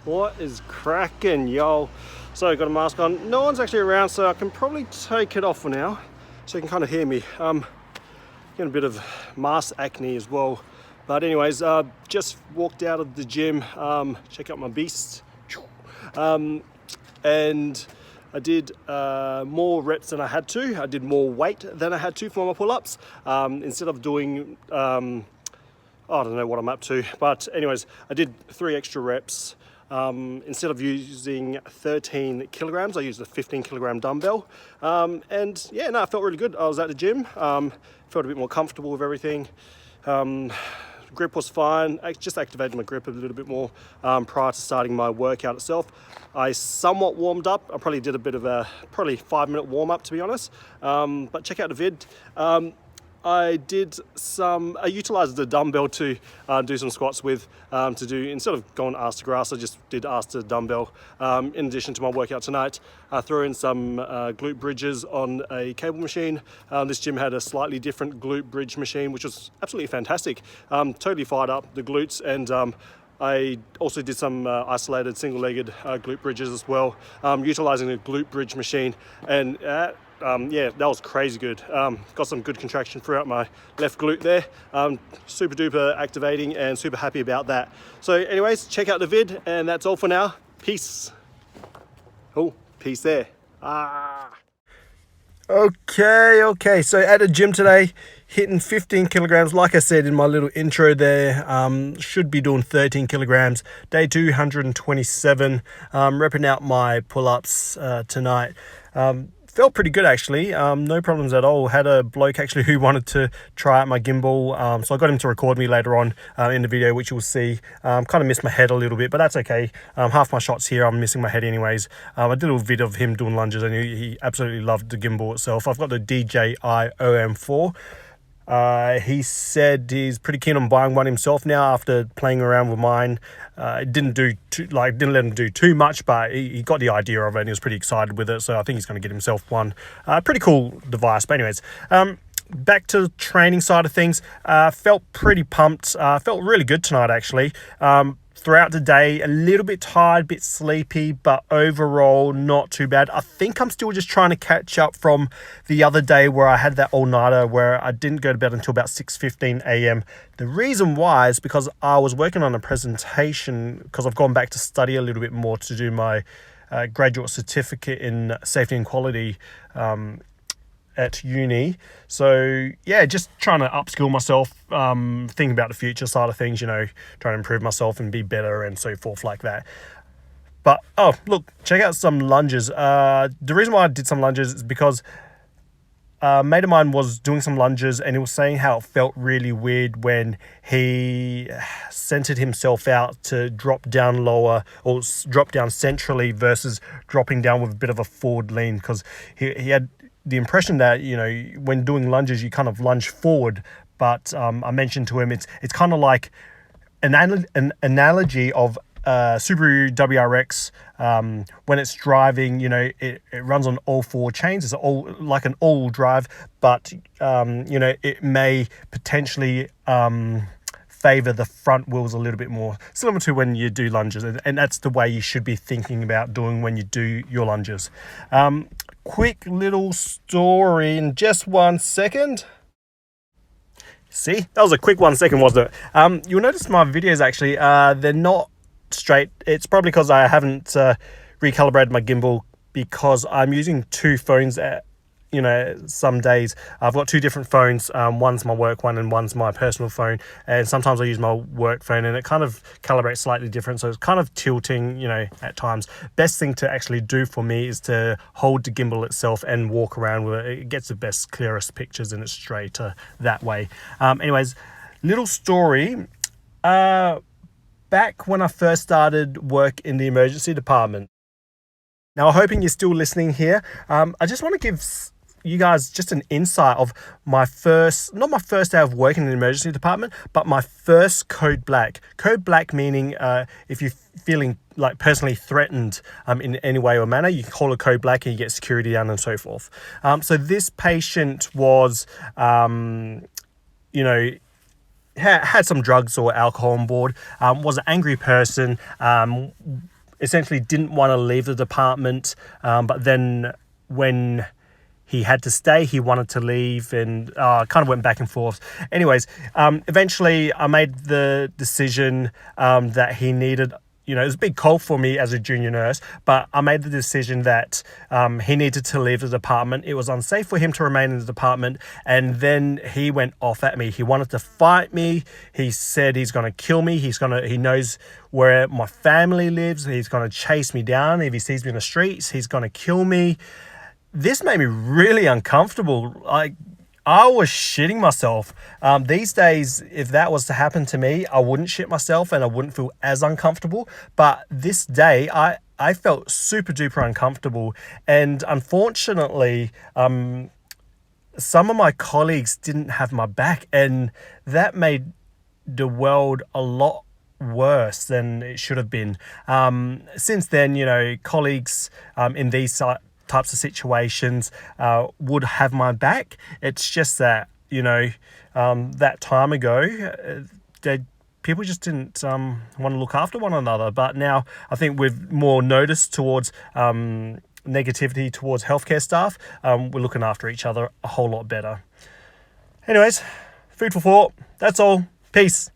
What is cracking, yo? So got a mask on. No one's actually around, so I can probably take it off for now, so you can kind of hear me. Getting a bit of mask acne as well. But anyways, just walked out of the gym. Check out my beasts. And I did more reps than I had to. I did more weight than I had to for my pull-ups. Instead of doing, I don't know what I'm up to. But anyways, I did 3 extra reps. Instead of using 13 kilograms, I used a 15 kilogram dumbbell. And yeah, no, I felt really good. I was at the gym, felt a bit more comfortable with everything. Grip was fine. I just activated my grip a little bit more prior to starting my workout itself. I somewhat warmed up. I probably did a bit of a, probably 5-minute warm up, to be honest. But check out the vid. I utilized the dumbbell to do some squats with, instead of going ass to grass, I just did ass to dumbbell. In addition to my workout tonight, I threw in some glute bridges on a cable machine. This gym had a slightly different glute bridge machine, which was absolutely fantastic. Totally fired up the glutes, and I also did some isolated single-legged glute bridges as well, utilizing the glute bridge machine, and yeah, that was crazy good. Got some good contraction throughout my left glute there. Super duper activating and super happy about that. So anyways, check out the vid, and that's all for now. Peace. Oh, peace there. Okay, so at the gym today, hitting 15 kilograms, like I said in my little intro there. Should be doing 13 kilograms, day 227, repping out my pull-ups tonight. Felt pretty good actually, no problems at all. Had a bloke actually who wanted to try out my gimbal, so I got him to record me later on in the video, which you'll see. Kind of missed my head a little bit, but that's okay. Half my shots here, I'm missing my head anyways. I did a little vid of him doing lunges, and he absolutely loved the gimbal itself. I've got the DJI OM4. He said he's pretty keen on buying one himself now after playing around with mine. It didn't let him do too much, but he got the idea of it and he was pretty excited with it. So I think he's going to get himself one. Pretty cool device. But anyways, back to the training side of things. Felt pretty pumped. Felt really good tonight actually. Throughout the day, a little bit tired, a bit sleepy, but overall not too bad. I think I'm still just trying to catch up from the other day where I had that all-nighter where I didn't go to bed until about 6:15 a.m. The reason why is because I was working on a presentation, because I've gone back to study a little bit more to do my graduate certificate in safety and quality at uni. So yeah, just trying to upskill myself, thinking about the future side of things, trying to improve myself and be better and so forth like that. But oh look, check out some lunges. The reason why I did some lunges is because a mate of mine was doing some lunges and he was saying how it felt really weird when he centered himself out to drop down lower or drop down centrally versus dropping down with a bit of a forward lean, because he had the impression that, when doing lunges, you kind of lunge forward. But I mentioned to him, it's kind of like an analogy of Subaru WRX. When it's driving, it runs on all 4 chains. It's like an all drive, but, it may potentially favor the front wheels a little bit more, similar to when you do lunges. And that's the way you should be thinking about doing when you do your lunges. Quick little story in just 1 second. See, that was a quick 1 second, wasn't it? You'll notice my videos actually, they're not straight. It's probably because I haven't recalibrated my gimbal, because I'm using 2 phones at some days. I've got 2 different phones. One's my work one and one's my personal phone, and sometimes I use my work phone and it kind of calibrates slightly different, so it's kind of tilting at times. Best thing to actually do for me is to hold the gimbal itself and walk around with it. It gets the best, clearest pictures and it's straighter that way. Anyways, little story. Back when I first started work in the emergency department. Now, I'm hoping you're still listening here. I just want to give you guys just an insight of not my first day of working in the emergency department, but my first code black. Code black meaning if you're feeling like personally threatened in any way or manner, you can call a code black and you get security down and so forth. So this patient was, had some drugs or alcohol on board, was an angry person, essentially didn't want to leave the department, but then when he had to stay, he wanted to leave, and kind of went back and forth. Anyways, eventually I made the decision that he needed, it was a big call for me as a junior nurse, but I made the decision that he needed to leave the department. It was unsafe for him to remain in the department. And then he went off at me. He wanted to fight me. He said he's going to kill me. He knows where my family lives. He's going to chase me down. If he sees me in the streets, he's going to kill me. This made me really uncomfortable. I was shitting myself. These days, if that was to happen to me, I wouldn't shit myself and I wouldn't feel as uncomfortable. But this day, I felt super duper uncomfortable. And unfortunately, some of my colleagues didn't have my back, and that made the world a lot worse than it should have been. Since then, colleagues in these types of situations would have my back. It's just that, that time ago, people just didn't want to look after one another. But now I think we've more noticed towards negativity towards healthcare staff. We're looking after each other a whole lot better. Anyways, food for thought. That's all. Peace.